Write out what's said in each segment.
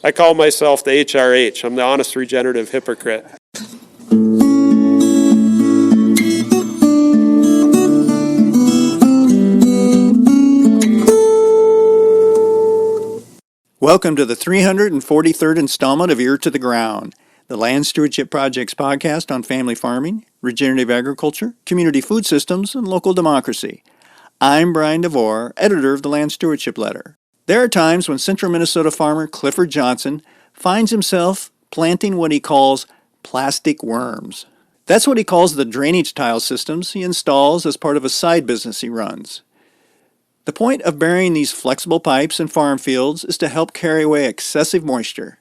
I call myself the HRH. I'm the honest regenerative hypocrite. Welcome to the 343rd installment of Ear to the Ground, the Land Stewardship Project's podcast on family farming, regenerative agriculture, community food systems, and local democracy. I'm Brian DeVore, editor of the Land Stewardship Letter. There are times when central Minnesota farmer Clifford Johnson finds himself planting what he calls plastic worms. That's what he calls the drainage tile systems he installs as part of a side business he runs. The point of burying these flexible pipes in farm fields is to help carry away excessive moisture,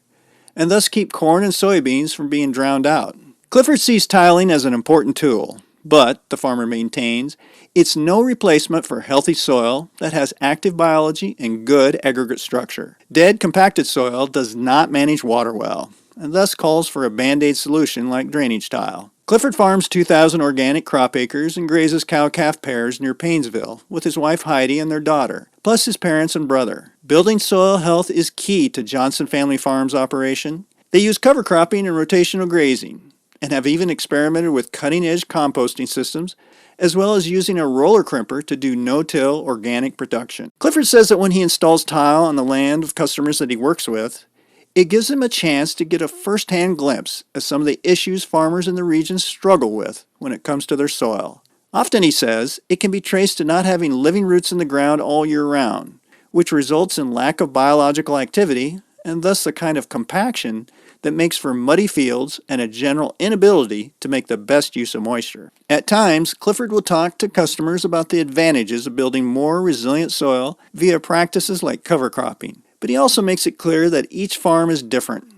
and thus keep corn and soybeans from being drowned out. Clifford sees tiling as an important tool, but, the farmer maintains, it's no replacement for healthy soil that has active biology and good aggregate structure. Dead, compacted soil does not manage water well, and thus calls for a Band-Aid solution like drainage tile. Clifford farms 2,000 organic crop acres and grazes cow-calf pairs near Paynesville with his wife Heidi and their daughter, plus his parents and brother. Building soil health is key to Johnson Family Farms' operation. They use cover cropping and rotational grazing, and have even experimented with cutting-edge composting systems, as well as using a roller crimper to do no-till organic production. Clifford says that when he installs tile on the land of customers that he works with, it gives him a chance to get a first-hand glimpse at some of the issues farmers in the region struggle with when it comes to their soil. Often, he says, it can be traced to not having living roots in the ground all year round, which results in lack of biological activity and thus the kind of compaction that makes for muddy fields and a general inability to make the best use of moisture. At times, Clifford will talk to customers about the advantages of building more resilient soil via practices like cover cropping. But he also makes it clear that each farm is different,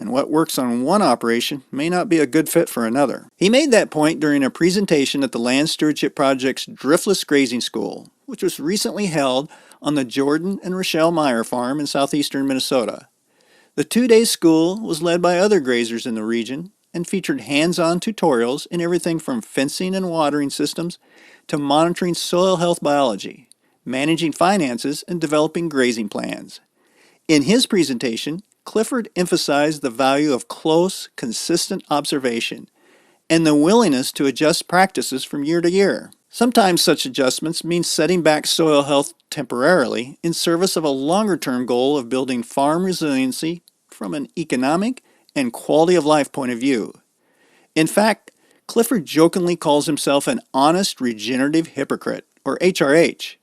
and what works on one operation may not be a good fit for another. He made that point during a presentation at the Land Stewardship Project's Driftless Grazing School, which was recently held on the Jordan and Rochelle Meyer farm in southeastern Minnesota. The two-day school was led by other grazers in the region and featured hands-on tutorials in everything from fencing and watering systems to monitoring soil health biology, managing finances, and developing grazing plans. In his presentation, Clifford emphasized the value of close, consistent observation and the willingness to adjust practices from year to year. Sometimes such adjustments mean setting back soil health temporarily in service of a longer-term goal of building farm resiliency from an economic and quality of life point of view. In fact, Clifford jokingly calls himself an honest regenerative hypocrite, or HRH,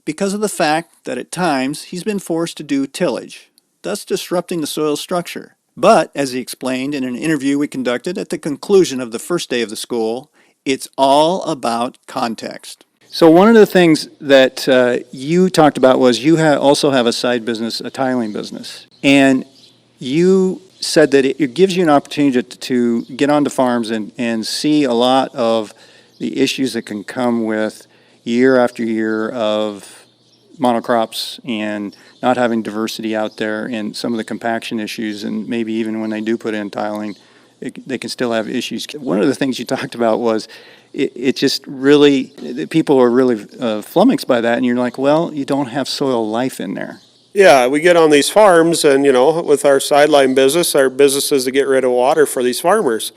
because of the fact that at times he's been forced to do tillage, thus disrupting the soil structure. But, as he explained in an interview we conducted at the conclusion of the first day of the school, it's all about context. So one of the things that you talked about was you also have a side business, a tiling business. And you said that it gives you an opportunity to get onto farms and see a lot of the issues that can come with year after year of monocrops and not having diversity out there and some of the compaction issues, and maybe even when they do put in tiling, they can still have issues. One of the things you talked about was it just really, people are really flummoxed by that, and you're like, well, you don't have soil life in there. Yeah, we get on these farms and, with our sideline business, our business is to get rid of water for these farmers.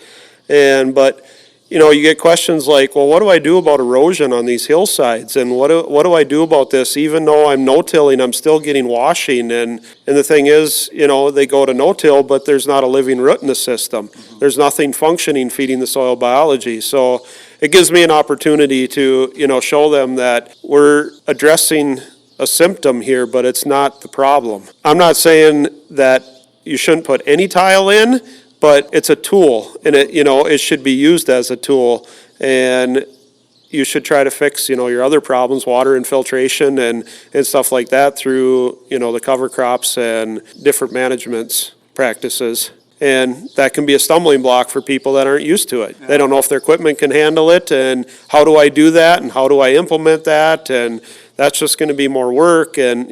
But you get questions like, well, what do I do about erosion on these hillsides? And what do I do about this? Even though I'm no-tilling, I'm still getting washing. And the thing is, they go to no-till, but there's not a living root in the system. There's nothing functioning feeding the soil biology. So it gives me an opportunity to, show them that we're addressing a symptom here, but it's not the problem. I'm not saying that you shouldn't put any tile in, but it's a tool, and it should be used as a tool, and you should try to fix, your other problems, water infiltration and stuff like that through, the cover crops and different management practices. And that can be a stumbling block for people that aren't used to it. They don't know if their equipment can handle it, and how do I do that, and how do I implement that, and that's just going to be more work, and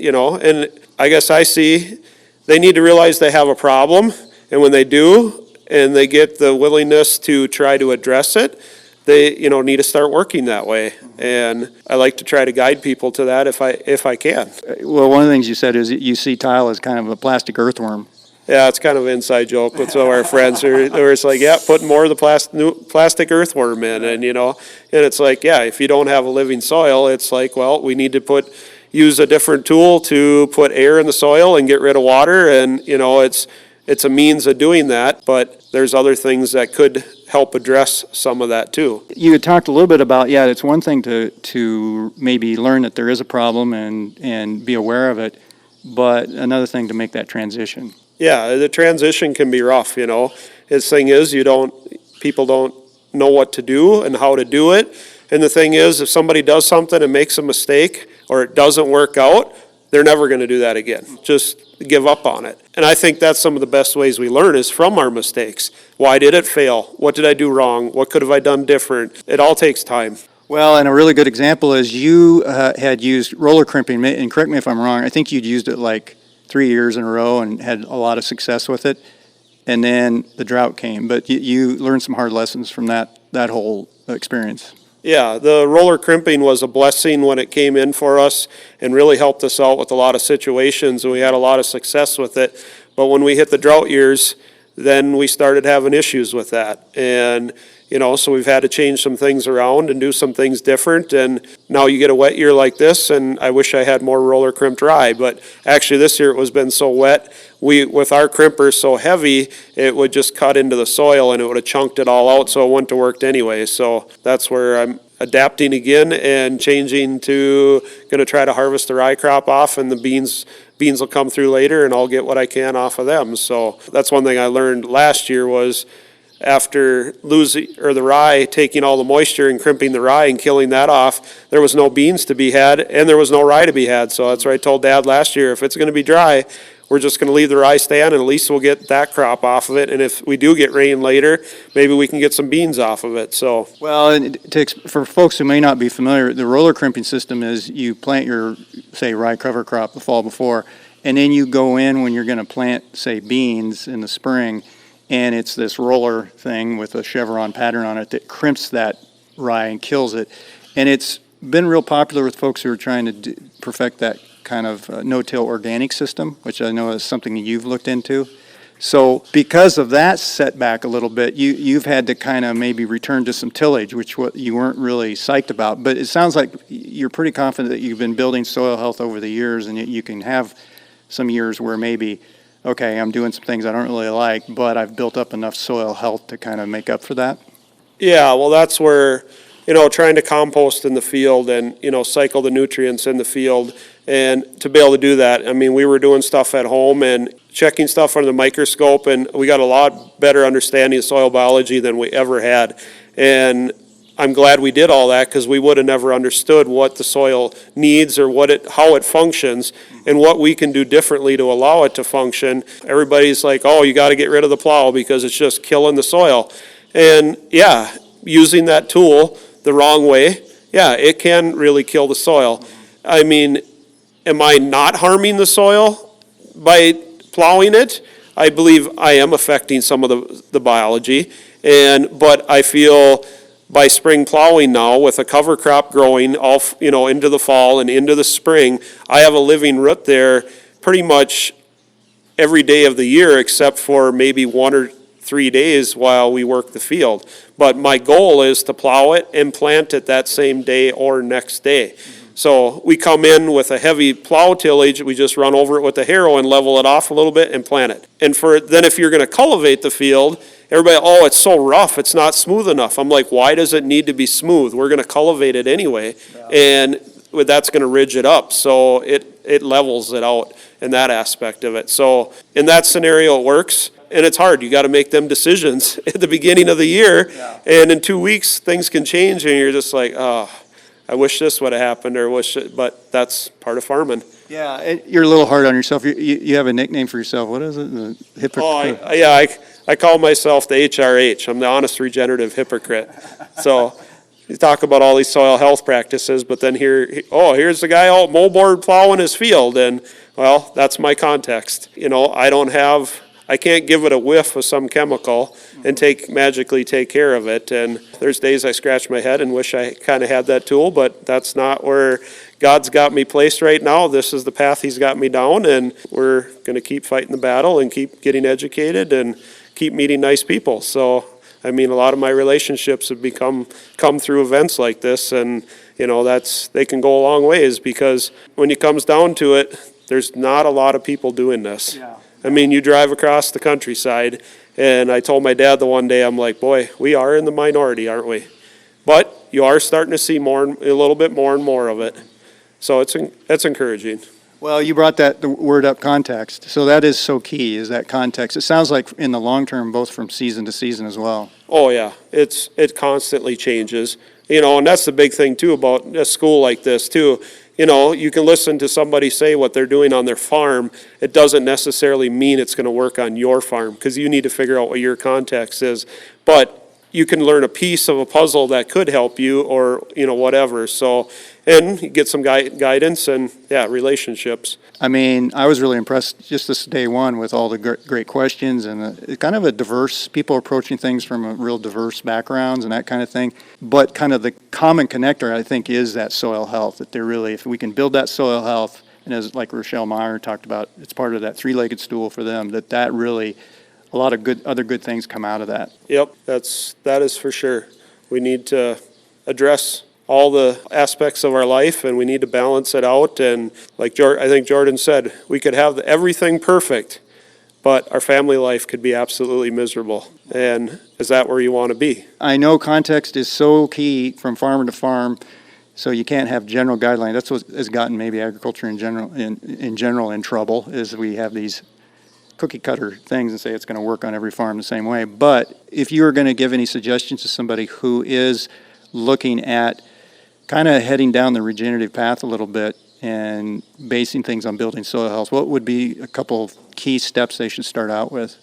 I guess I see they need to realize they have a problem, and when they do, and they get the willingness to try to address it, they need to start working that way. And I like to try to guide people to that if I can. Well, one of the things you said is that you see tile as kind of a plastic earthworm. Yeah, it's kind of an inside joke with some of our friends where it's like, yeah, put more of the new plastic earthworm in, and it's like, yeah, if you don't have a living soil, it's like, well, we need to use a different tool to put air in the soil and get rid of water, and it's a means of doing that, but there's other things that could help address some of that too. You had talked a little bit about, yeah, it's one thing to maybe learn that there is a problem and be aware of it, but another thing to make that transition. Yeah, the transition can be rough, His thing is, people don't know what to do and how to do it. And the thing is, if somebody does something and makes a mistake or it doesn't work out, they're never going to do that again. Just give up on it. And I think that's some of the best ways we learn is from our mistakes. Why did it fail? What did I do wrong? What could have I done different? It all takes time. Well, and a really good example is you had used roller crimping, and correct me if I'm wrong, I think you'd used it like 3 years in a row and had a lot of success with it, and then the drought came. But you learned some hard lessons from that whole experience. Yeah, the roller crimping was a blessing when it came in for us and really helped us out with a lot of situations, and we had a lot of success with it. But when we hit the drought years, then we started having issues with that. And so we've had to change some things around and do some things different. And now you get a wet year like this, and I wish I had more roller crimp dry. But actually this year it was been so wet, with our crimpers so heavy, it would just cut into the soil and it would have chunked it all out, so it wouldn't have worked anyway. So that's where I'm adapting again and changing to going to try to harvest the rye crop off, and the beans will come through later, and I'll get what I can off of them. So that's one thing I learned last year was, after the rye, taking all the moisture and crimping the rye and killing that off, there was no beans to be had and there was no rye to be had. So that's what I told Dad last year. If it's going to be dry, we're just going to leave the rye stand, and at least we'll get that crop off of it. And if we do get rain later, maybe we can get some beans off of it. So, well, and for folks who may not be familiar, the roller crimping system is you plant your, say, rye cover crop the fall before, and then you go in when you're going to plant, say, beans in the spring, and it's this roller thing with a chevron pattern on it that crimps that rye and kills it. And it's been real popular with folks who are trying to perfect that kind of no-till organic system, which I know is something that you've looked into. So because of that setback a little bit, you've had to kind of maybe return to some tillage, which you weren't really psyched about. But it sounds like you're pretty confident that you've been building soil health over the years, and you can have some years where maybe, okay, I'm doing some things I don't really like, but I've built up enough soil health to kind of make up for that. Yeah, well, that's where, trying to compost in the field and, cycle the nutrients in the field, and to be able to do that. I mean, we were doing stuff at home and checking stuff under the microscope, and we got a lot better understanding of soil biology than we ever had. And I'm glad we did all that, because we would have never understood what the soil needs or how it functions and what we can do differently to allow it to function. Everybody's like, oh, you got to get rid of the plow because it's just killing the soil. And yeah, using that tool the wrong way, yeah, it can really kill the soil. I mean, am I not harming the soil by plowing it? I believe I am affecting some of the biology, but I feel by spring plowing now, with a cover crop growing all, into the fall and into the spring, I have a living root there pretty much every day of the year, except for maybe 1 or 3 days while we work the field. But my goal is to plow it and plant it that same day or next day. So we come in with a heavy plow tillage, we just run over it with a harrow and level it off a little bit and plant it. And then if you're going to cultivate the field, everybody, oh, it's so rough, it's not smooth enough. I'm like, why does it need to be smooth? We're going to cultivate it anyway, and that's going to ridge it up. So it levels it out in that aspect of it. So in that scenario, it works. And it's hard. You got to make them decisions at the beginning of the year. Yeah. And in 2 weeks, things can change, and you're just like, oh, I wish this would have happened, but that's part of farming. Yeah, you're a little hard on yourself. You have a nickname for yourself. What is it? The hypocrite? Oh, I call myself the HRH. I'm the honest regenerative hypocrite. So you talk about all these soil health practices, but then here's the guy out moldboard plowing his field, and well, that's my context. I can't give it a whiff of some chemical and magically take care of it. And there's days I scratch my head and wish I kind of had that tool, but that's not where God's got me placed right now. This is the path he's got me down, and we're going to keep fighting the battle and keep getting educated and keep meeting nice people. So, I mean, a lot of my relationships have come through events like this, and, you know, they can go a long ways, because when it comes down to it, there's not a lot of people doing this. Yeah. I mean, you drive across the countryside, and I told my dad the one day, I'm like, boy, we are in the minority, aren't we? But you are starting to see a little bit more and more of it. So it's encouraging. Well, you brought the word up, context. So that is so key, is that context. It sounds like in the long term, both from season to season as well. Oh, yeah, it constantly changes. You know, and that's the big thing too about a school like this too. You know, you can listen to somebody say what they're doing on their farm. It doesn't necessarily mean it's going to work on your farm, because you need to figure out what your context is. But you can learn a piece of a puzzle that could help you, or, you know, whatever. So, and you get some guidance and, yeah, relationships. I mean, I was really impressed just this day one with all the great questions, and kind of a diverse, people approaching things from a real diverse backgrounds and that kind of thing. But kind of the common connector, I think, is that soil health, that they're really, if we can build that soil health, and as like Rochelle Meyer talked about, it's part of that three-legged stool for them, that really, a lot of other good things come out of that. Yep, that is for sure. We need to address all the aspects of our life, and we need to balance it out. And like I think Jordan said, we could have everything perfect, but our family life could be absolutely miserable. And is that where you want to be? I know context is so key from farmer to farm, so you can't have general guidelines. That's what has gotten maybe agriculture in general in trouble, is we have these cookie cutter things and say it's going to work on every farm the same way. But if you were going to give any suggestions to somebody who is looking at kind of heading down the regenerative path a little bit and basing things on building soil health, what would be a couple of key steps they should start out with?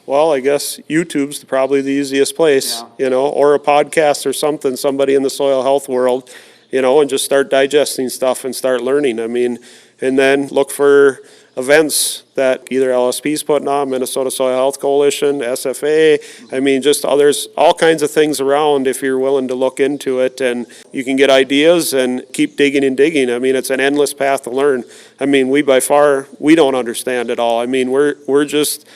Well, I guess YouTube's probably the easiest place, you know, or a podcast or something, somebody in the soil health world, you know, and just start digesting stuff and start learning. I mean, and then look for events that either LSP's putting on, Minnesota Soil Health Coalition, SFA, I mean, just others, all kinds of things around if you're willing to look into it, and you can get ideas and keep digging and digging. I mean, it's an endless path to learn. I mean, we don't understand it all. I mean, we're just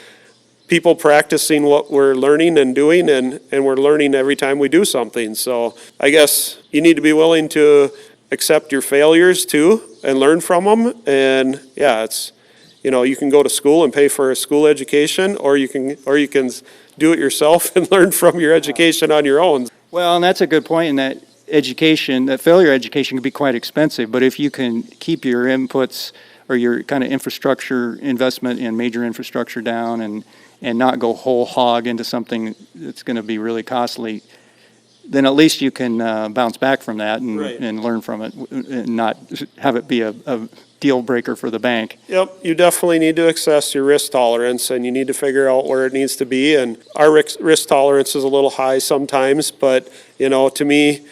people practicing what we're learning and doing, and we're learning every time we do something. So I guess you need to be willing to accept your failures too and learn from them. And yeah, you know, you can go to school and pay for a school education, or you can do it yourself and learn from your education on your own. Well, and that's a good point in that education, that failure education can be quite expensive, but if you can keep your inputs or your kind of infrastructure investment in major infrastructure down and not go whole hog into something that's going to be really costly, then at least you can bounce back from that and learn from it and not have it be a deal breaker for the bank. Yep, you definitely need to assess your risk tolerance, and you need to figure out where it needs to be. And our risk tolerance is a little high sometimes, but, you know, to me,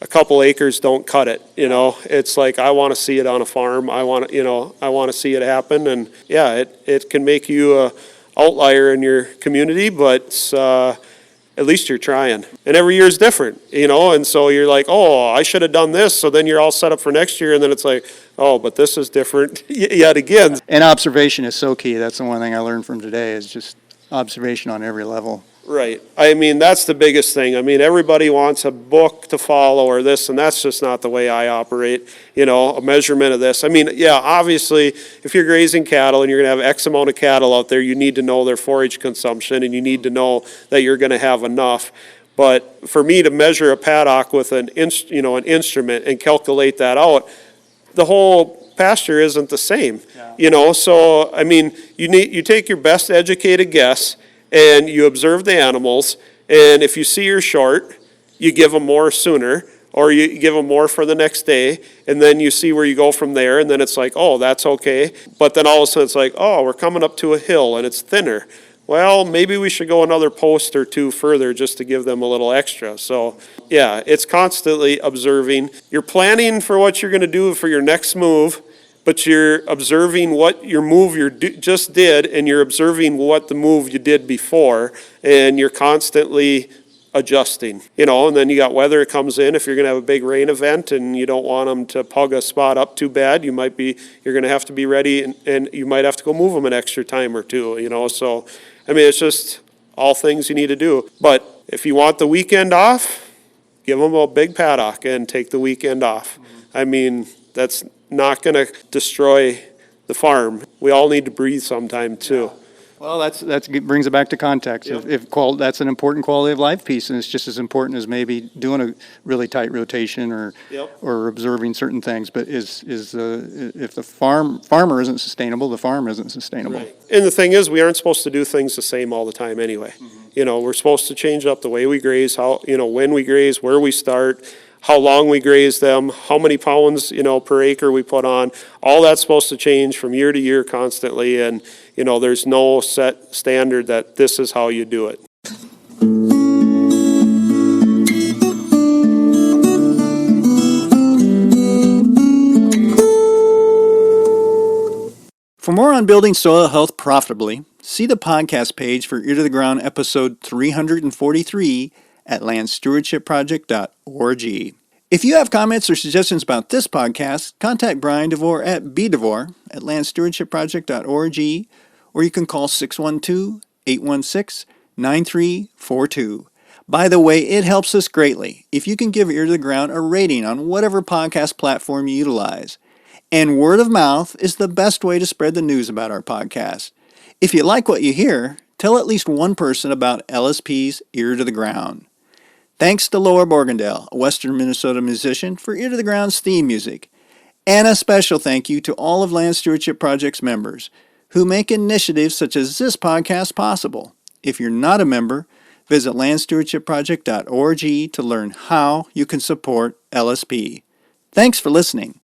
a couple acres don't cut it. You know, it's like, I want to see it on a farm. I want to see it happen. And yeah, it can make you a outlier in your community, but at least you're trying. And every year is different, you know, and so you're like, oh, I should have done this. So then you're all set up for next year, and then it's like, oh, but this is different yet again. And observation is so key. That's the one thing I learned from today, is just observation on every level. Right. I mean, that's the biggest thing. I mean, everybody wants a book to follow or this, and that's just not the way I operate, you know, a measurement of this. I mean, yeah, obviously, if you're grazing cattle and you're going to have X amount of cattle out there, you need to know their forage consumption, and you need to know that you're going to have enough. But for me to measure a paddock with an instrument and calculate that out, the whole pasture isn't the same, you know. So, I mean, you take your best educated guess, and you observe the animals, and if you see you're short, you give them more sooner, or you give them more for the next day, and then you see where you go from there, and then it's like, oh, that's okay. But then all of a sudden it's like, oh, we're coming up to a hill, and it's thinner. Well, maybe we should go another post or two further just to give them a little extra. So, yeah, it's constantly observing. You're planning for what you're going to do for your next move, but you're observing what your move you just did, and you're observing what the move you did before, and you're constantly adjusting, and then you got weather comes in. If you're going to have a big rain event and you don't want them to pug a spot up too bad, you're going to have to be ready, and you might have to go move them an extra time or two, so, it's just all things you need to do. But if you want the weekend off, give them a big paddock and take the weekend off. That's not going to destroy the farm. We all need to breathe sometime too. Well, that brings it back to context. Yep. If that's an important quality of life piece, and it's just as important as maybe doing a really tight rotation or Yep. or observing certain things. But if the farmer isn't sustainable, the farm isn't sustainable. Right. And the thing is, we aren't supposed to do things the same all the time anyway. We're supposed to change up the way we graze, how, when we graze, where we start, how long we graze them, how many pounds, per acre we put on. All that's supposed to change from year to year constantly, and, there's no set standard that this is how you do it. For more on building soil health profitably, see the podcast page for Ear to the Ground episode 343 at landstewardshipproject.org. If you have comments or suggestions about this podcast, contact Brian DeVore at bdevore@landstewardshipproject.org, or you can call 612-816-9342. By the way, it helps us greatly if you can give Ear to the Ground a rating on whatever podcast platform you utilize. And word of mouth is the best way to spread the news about our podcast. If you like what you hear, tell at least one person about LSP's Ear to the Ground. Thanks to Laura Borgendale, a Western Minnesota musician, for Ear to the Ground's theme music. And a special thank you to all of Land Stewardship Project's members who make initiatives such as this podcast possible. If you're not a member, visit landstewardshipproject.org to learn how you can support LSP. Thanks for listening.